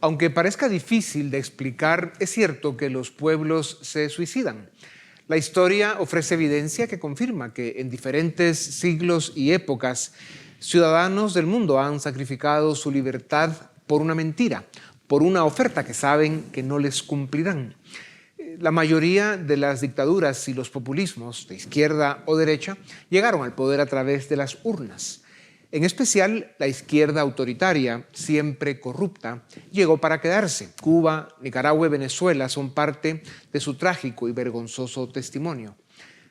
Aunque parezca difícil de explicar, es cierto que los pueblos se suicidan. La historia ofrece evidencia que confirma que en diferentes siglos y épocas, ciudadanos del mundo han sacrificado su libertad por una mentira, por una oferta que saben que no les cumplirán. La mayoría de las dictaduras y los populismos, de izquierda o derecha, llegaron al poder a través de las urnas. En especial, la izquierda autoritaria, siempre corrupta, llegó para quedarse. Cuba, Nicaragua y Venezuela son parte de su trágico y vergonzoso testimonio.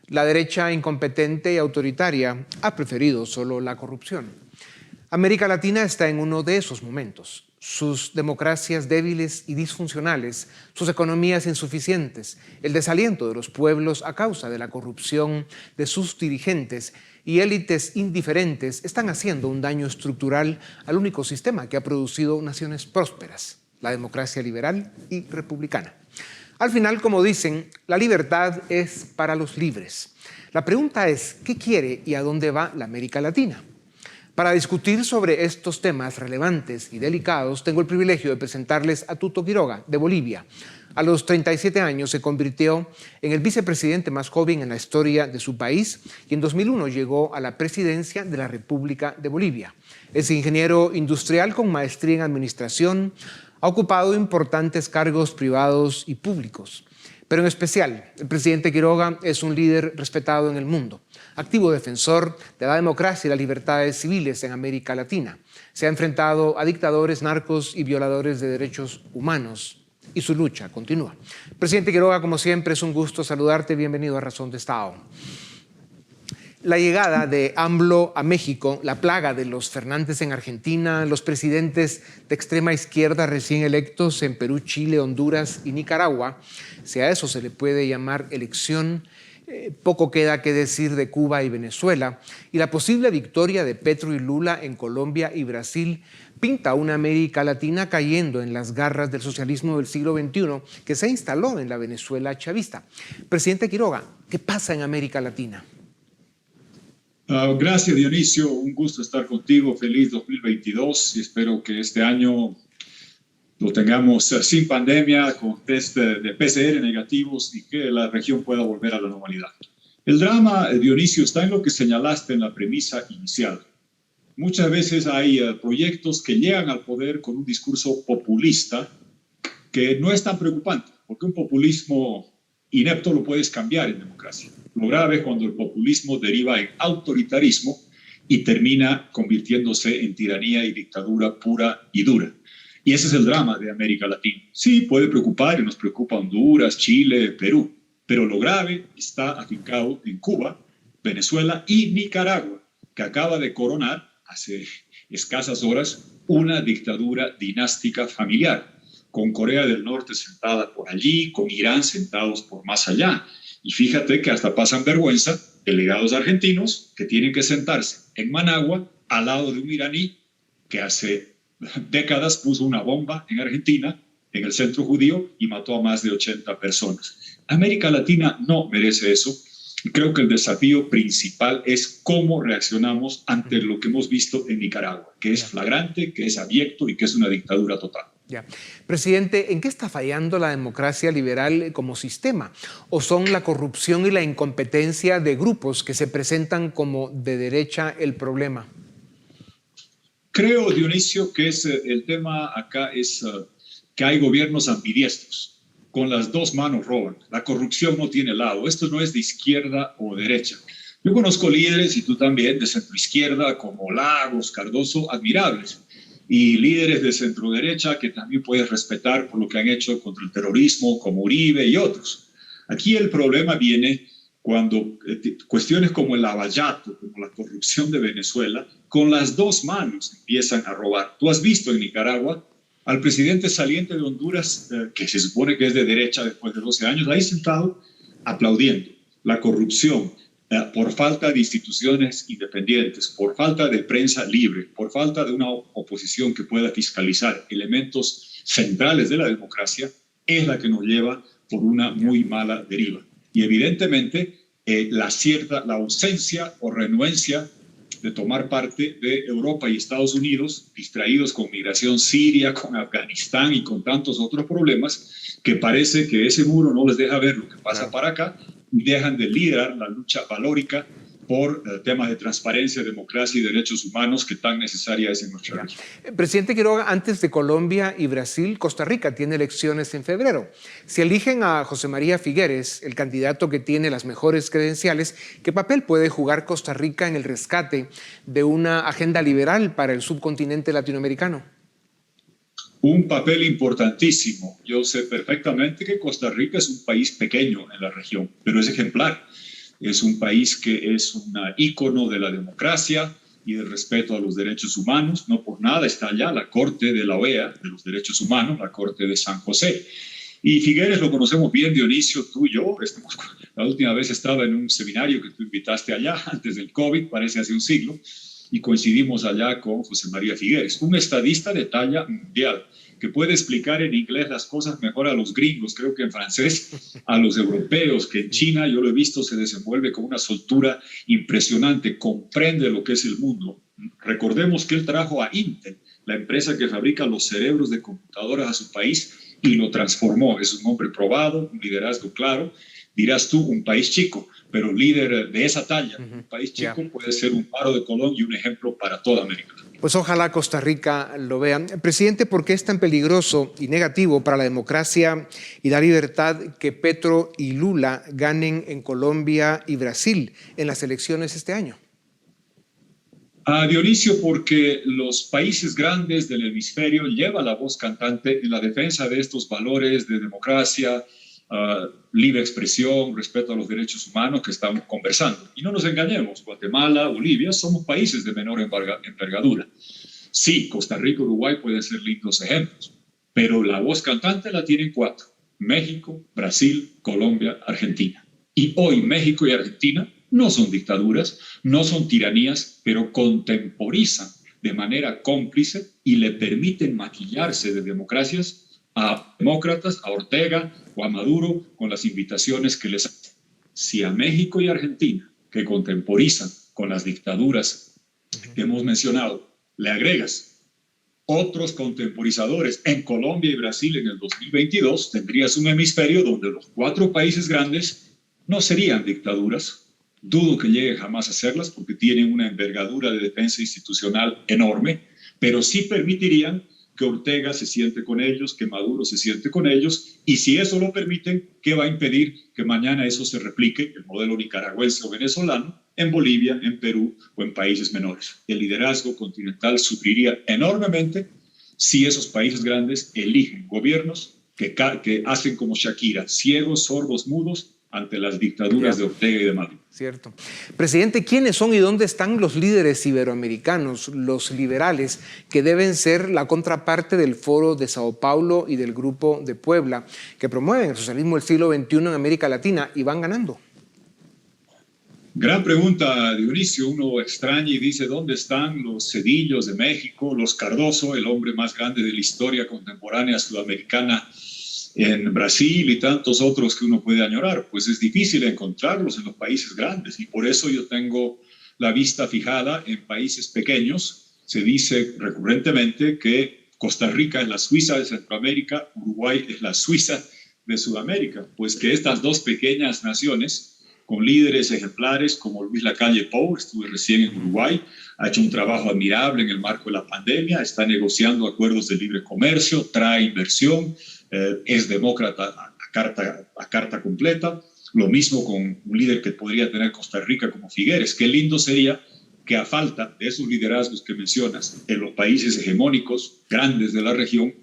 La derecha incompetente y autoritaria ha preferido solo la corrupción. América Latina está en uno de esos momentos. Sus democracias débiles y disfuncionales, sus economías insuficientes, el desaliento de los pueblos a causa de la corrupción de sus dirigentes y élites indiferentes están haciendo un daño estructural al único sistema que ha producido naciones prósperas, la democracia liberal y republicana. Al final, como dicen, la libertad es para los libres. La pregunta es, ¿qué quiere y a dónde va la América Latina? Para discutir sobre estos temas relevantes y delicados, tengo el privilegio de presentarles a Tuto Quiroga, de Bolivia. A los 37 años se convirtió en el vicepresidente más joven en la historia de su país y en 2001 llegó a la presidencia de la República de Bolivia. Es ingeniero industrial con maestría en administración, ha ocupado importantes cargos privados y públicos. Pero en especial, el presidente Quiroga es un líder respetado en el mundo, activo defensor de la democracia y las libertades civiles en América Latina. Se ha enfrentado a dictadores, narcos y violadores de derechos humanos y su lucha continúa. Presidente Quiroga, como siempre, es un gusto saludarte. Bienvenido a Razón de Estado. La llegada de AMLO a México, la plaga de los Fernández en Argentina, los presidentes de extrema izquierda recién electos en Perú, Chile, Honduras y Nicaragua, si a eso se le puede llamar elección, poco queda que decir de Cuba y Venezuela, y la posible victoria de Petro y Lula en Colombia y Brasil pinta una América Latina cayendo en las garras del socialismo del siglo XXI que se instaló en la Venezuela chavista. Presidente Quiroga, ¿qué pasa en América Latina? Gracias, Dionisio. Un gusto estar contigo. Feliz 2022 y espero que este año lo tengamos sin pandemia, con test de PCR negativos y que la región pueda volver a la normalidad. El drama, Dionisio, está en lo que señalaste en la premisa inicial. Muchas veces hay proyectos que llegan al poder con un discurso populista que no es tan preocupante, porque un populismo inepto lo puedes cambiar en democracia. Lo grave es cuando el populismo deriva en autoritarismo y termina convirtiéndose en tiranía y dictadura pura y dura. Y ese es el drama de América Latina. Sí, puede preocupar y nos preocupa Honduras, Chile, Perú, pero lo grave está afincado en Cuba, Venezuela y Nicaragua, que acaba de coronar hace escasas horas una dictadura dinástica familiar, con Corea del Norte sentada por allí, con Irán sentados por más allá. Y fíjate que hasta pasan vergüenza delegados argentinos que tienen que sentarse en Managua al lado de un iraní que hace décadas puso una bomba en Argentina, en el centro judío, y mató a más de 80 personas. América Latina no merece eso. Y creo que el desafío principal es cómo reaccionamos ante lo que hemos visto en Nicaragua, que es flagrante, que es abyecto y que es una dictadura total. Ya. Presidente, ¿en qué está fallando la democracia liberal como sistema? ¿O son la corrupción y la incompetencia de grupos que se presentan como de derecha el problema? Creo, Dionisio, que el tema acá es que hay gobiernos ambidiestros. Con las dos manos roban. La corrupción no tiene lado. Esto no es de izquierda o derecha. Yo conozco líderes, y tú también, de centroizquierda, como Lagos, Cardoso, admirables. Y líderes de centroderecha que también puedes respetar por lo que han hecho contra el terrorismo, como Uribe y otros. Aquí el problema viene cuando cuestiones como el lavallato, como la corrupción de Venezuela, con las dos manos empiezan a robar. Tú has visto en Nicaragua al presidente saliente de Honduras, que se supone que es de derecha después de 12 años, ahí sentado aplaudiendo la corrupción, por falta de instituciones independientes, por falta de prensa libre, por falta de una oposición que pueda fiscalizar elementos centrales de la democracia, es la que nos lleva por una muy mala deriva. Y evidentemente la ausencia o renuencia de tomar parte de Europa y Estados Unidos, distraídos con migración siria, con Afganistán y con tantos otros problemas, que parece que ese muro no les deja ver lo que pasa para acá y dejan de liderar la lucha valórica por temas de transparencia, democracia y derechos humanos que tan necesaria es en nuestra región. Presidente Quiroga, antes de Colombia y Brasil, Costa Rica tiene elecciones en febrero. Si eligen a José María Figueres, el candidato que tiene las mejores credenciales, ¿qué papel puede jugar Costa Rica en el rescate de una agenda liberal para el subcontinente latinoamericano? Un papel importantísimo. Yo sé perfectamente que Costa Rica es un país pequeño en la región, pero es ejemplar. Es un país que es un ícono de la democracia y del respeto a los derechos humanos. No por nada está allá la Corte de la OEA de los Derechos Humanos, la Corte de San José. Y Figueres lo conocemos bien, Dionisio, tú y yo. La última vez estaba en un seminario que tú invitaste allá, antes del COVID, parece hace un siglo, y coincidimos allá con José María Figueres, un estadista de talla mundial, que puede explicar en inglés las cosas mejor a los gringos, creo que en francés, a los europeos, que en China, yo lo he visto, se desenvuelve con una soltura impresionante, comprende lo que es el mundo. Recordemos que él trajo a Intel, la empresa que fabrica los cerebros de computadoras, a su país y lo transformó. Es un hombre probado, un liderazgo claro. Dirás tú, un país chico, pero líder de esa talla, un país chico puede ser un faro de Colón y un ejemplo para toda América. Pues ojalá Costa Rica lo vea. Presidente, ¿por qué es tan peligroso y negativo para la democracia y la libertad que Petro y Lula ganen en Colombia y Brasil en las elecciones este año? Dionisio, porque los países grandes del hemisferio llevan la voz cantante en la defensa de estos valores de democracia, libre expresión, respeto a los derechos humanos que estamos conversando. Y no nos engañemos, Guatemala, Bolivia somos países de menor envergadura. Sí, Costa Rica, Uruguay pueden ser lindos ejemplos, pero la voz cantante la tienen 4: México, Brasil, Colombia, Argentina. Y hoy México y Argentina no son dictaduras, no son tiranías, pero contemporizan de manera cómplice y le permiten maquillarse de democracias a demócratas, a Ortega o a Maduro con las invitaciones que les hacen. Si a México y Argentina, que contemporizan con las dictaduras que hemos mencionado, le agregas otros contemporizadores en Colombia y Brasil en el 2022, tendrías un hemisferio donde los 4 países grandes no serían dictaduras. Dudo que lleguen jamás a serlas porque tienen una envergadura de defensa institucional enorme, pero sí permitirían que Ortega se siente con ellos, que Maduro se siente con ellos, y si eso lo permiten, ¿qué va a impedir que mañana eso se replique, el modelo nicaragüense o venezolano, en Bolivia, en Perú o en países menores? El liderazgo continental sufriría enormemente si esos países grandes eligen gobiernos que hacen como Shakira, ciegos, sordos, mudos, ante las dictaduras de Ortega y de Maduro. Cierto. Presidente, ¿quiénes son y dónde están los líderes iberoamericanos, los liberales, que deben ser la contraparte del Foro de Sao Paulo y del Grupo de Puebla, que promueven el socialismo del siglo XXI en América Latina y van ganando? Gran pregunta, Dionisio. Uno extraña y dice, ¿dónde están los Cedillos de México, los Cardoso, el hombre más grande de la historia contemporánea sudamericana en Brasil y tantos otros que uno puede añorar? Pues es difícil encontrarlos en los países grandes y por eso yo tengo la vista fijada en países pequeños. Se dice recurrentemente que Costa Rica es la Suiza de Centroamérica, Uruguay es la Suiza de Sudamérica, pues que estas 2 pequeñas naciones con líderes ejemplares como Luis Lacalle Pou, estuve recién en Uruguay, ha hecho un trabajo admirable en el marco de la pandemia, está negociando acuerdos de libre comercio, trae inversión, es demócrata a carta completa. Lo mismo con un líder que podría tener Costa Rica como Figueres. Qué lindo sería que a falta de esos liderazgos que mencionas en los países hegemónicos grandes de la región,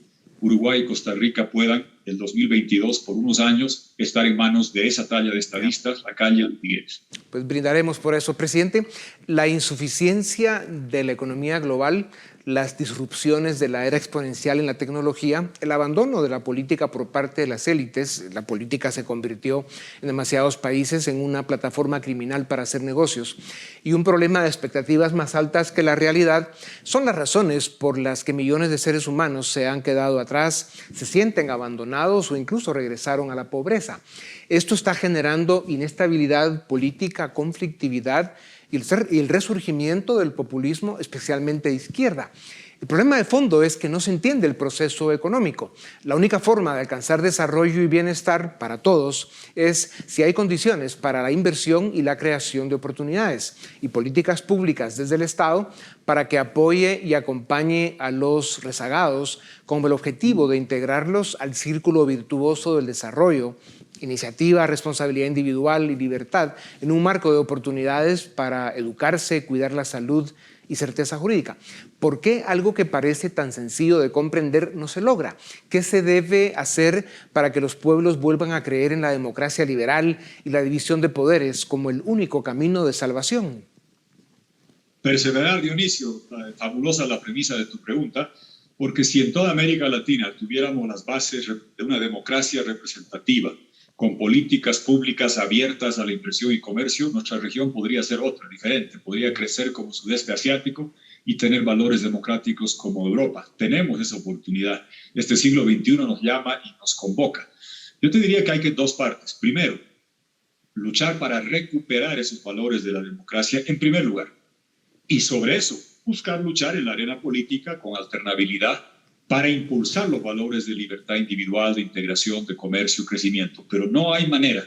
Uruguay y Costa Rica puedan, el 2022, por unos años, estar en manos de esa talla de estadistas, Lacalle y Figueres. Pues brindaremos por eso. Presidente, la insuficiencia de la economía global, las disrupciones de la era exponencial en la tecnología, el abandono de la política por parte de las élites, la política se convirtió en demasiados países en una plataforma criminal para hacer negocios, y un problema de expectativas más altas que la realidad son las razones por las que millones de seres humanos se han quedado atrás, se sienten abandonados o incluso regresaron a la pobreza. Esto está generando inestabilidad política, conflictividad y el resurgimiento del populismo, especialmente de izquierda. El problema de fondo es que no se entiende el proceso económico. La única forma de alcanzar desarrollo y bienestar para todos es si hay condiciones para la inversión y la creación de oportunidades y políticas públicas desde el Estado para que apoye y acompañe a los rezagados con el objetivo de integrarlos al círculo virtuoso del desarrollo, iniciativa, responsabilidad individual y libertad en un marco de oportunidades para educarse, cuidar la salud y certeza jurídica. ¿Por qué algo que parece tan sencillo de comprender no se logra? ¿Qué se debe hacer para que los pueblos vuelvan a creer en la democracia liberal y la división de poderes como el único camino de salvación? Perseverar, Dionisio. Fabulosa la premisa de tu pregunta, porque si en toda América Latina tuviéramos las bases de una democracia representativa, con políticas públicas abiertas a la inversión y comercio, nuestra región podría ser otra, diferente. Podría crecer como sudeste asiático y tener valores democráticos como Europa. Tenemos esa oportunidad. Este siglo XXI nos llama y nos convoca. Yo te diría que hay dos partes. Primero, luchar para recuperar esos valores de la democracia en primer lugar. Y sobre eso, buscar luchar en la arena política con alternabilidad para impulsar los valores de libertad individual, de integración, de comercio, crecimiento. Pero no hay manera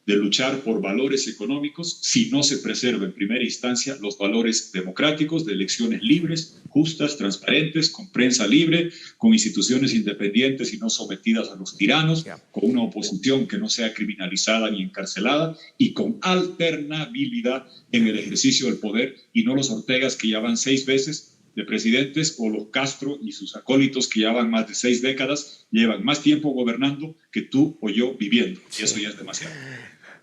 de luchar por valores económicos si no se preserva en primera instancia los valores democráticos de elecciones libres, justas, transparentes, con prensa libre, con instituciones independientes y no sometidas a los tiranos, con una oposición que no sea criminalizada ni encarcelada y con alternabilidad en el ejercicio del poder y no los Ortegas que ya van 6 veces de presidentes o los Castro y sus acólitos que llevan más de 6 décadas, llevan más tiempo gobernando que tú o yo viviendo. Y eso ya es demasiado.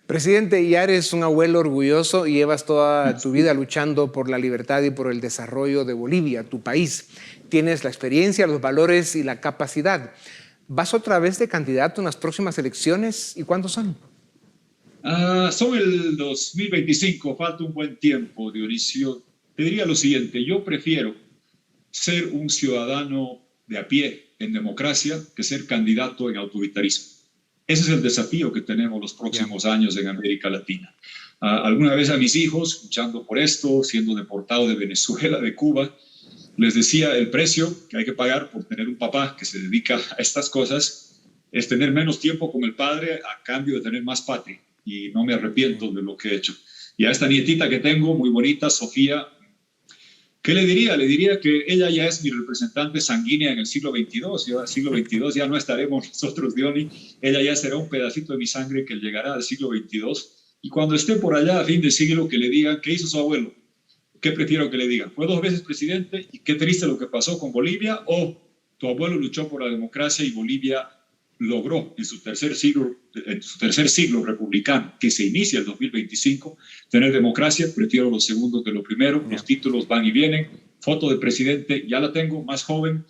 Presidente, ya eres un abuelo orgulloso y llevas toda tu vida luchando por la libertad y por el desarrollo de Bolivia, tu país. Tienes la experiencia, los valores y la capacidad. ¿Vas otra vez de candidato en las próximas elecciones? ¿Y cuándo son? Son el 2025, falta un buen tiempo, Dionisio. Te diría lo siguiente, yo prefiero ser un ciudadano de a pie en democracia que ser candidato en autoritarismo. Ese es el desafío que tenemos los próximos años en América Latina. Alguna vez a mis hijos, luchando por esto, siendo deportado de Venezuela, de Cuba, les decía el precio que hay que pagar por tener un papá que se dedica a estas cosas es tener menos tiempo con el padre a cambio de tener más patria. Y no me arrepiento de lo que he hecho. Y a esta nietita que tengo, muy bonita, Sofía, ¿qué le diría? Le diría que ella ya es mi representante sanguínea en el siglo XXII. Ya el siglo XXII ya no estaremos nosotros, Diony. Ella ya será un pedacito de mi sangre que llegará al siglo XXII. Y cuando esté por allá a fin de siglo, que le digan qué hizo su abuelo. ¿Qué prefiero que le digan? Fue 2 veces presidente y qué triste lo que pasó con Bolivia. O tu abuelo luchó por la democracia y Bolivia logró en su tercer siglo republicano, que se inicia el 2025, tener democracia. Prefiero lo segundo que lo primero. Los títulos van y vienen. Foto de presidente, ya la tengo, más joven,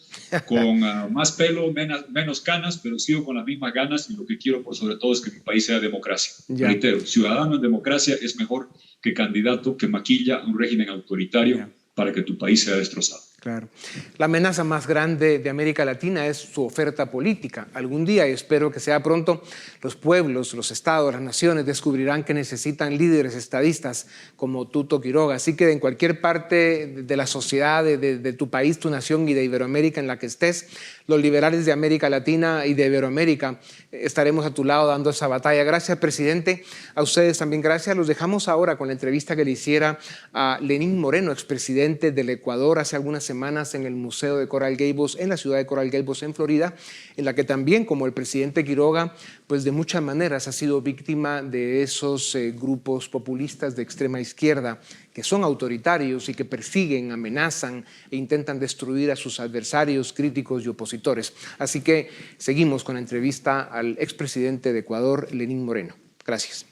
con más pelo, menos canas, pero sigo con las mismas ganas y lo que quiero por sobre todo es que mi país sea democracia. Reitero, ciudadano en democracia es mejor que candidato que maquilla un régimen autoritario para que tu país sea destrozado. Claro. La amenaza más grande de América Latina es su oferta política. Algún día, y espero que sea pronto, los pueblos, los estados, las naciones descubrirán que necesitan líderes estadistas como Tuto Quiroga. Así que en cualquier parte de la sociedad, de tu país, tu nación y de Iberoamérica en la que estés, los liberales de América Latina y de Iberoamérica estaremos a tu lado dando esa batalla. Gracias, presidente. A ustedes también gracias. Los dejamos ahora con la entrevista que le hiciera a Lenín Moreno, expresidente del Ecuador, hace algunas semanas en el Museo de Coral Gables, en la ciudad de Coral Gables, en Florida, en la que también, como el presidente Quiroga, pues de muchas maneras ha sido víctima de esos grupos populistas de extrema izquierda que son autoritarios y que persiguen, amenazan e intentan destruir a sus adversarios, críticos y opositores. Así que seguimos con la entrevista al expresidente de Ecuador, Lenín Moreno. Gracias.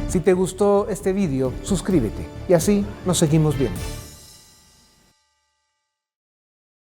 Si te gustó este video, suscríbete y así nos seguimos viendo.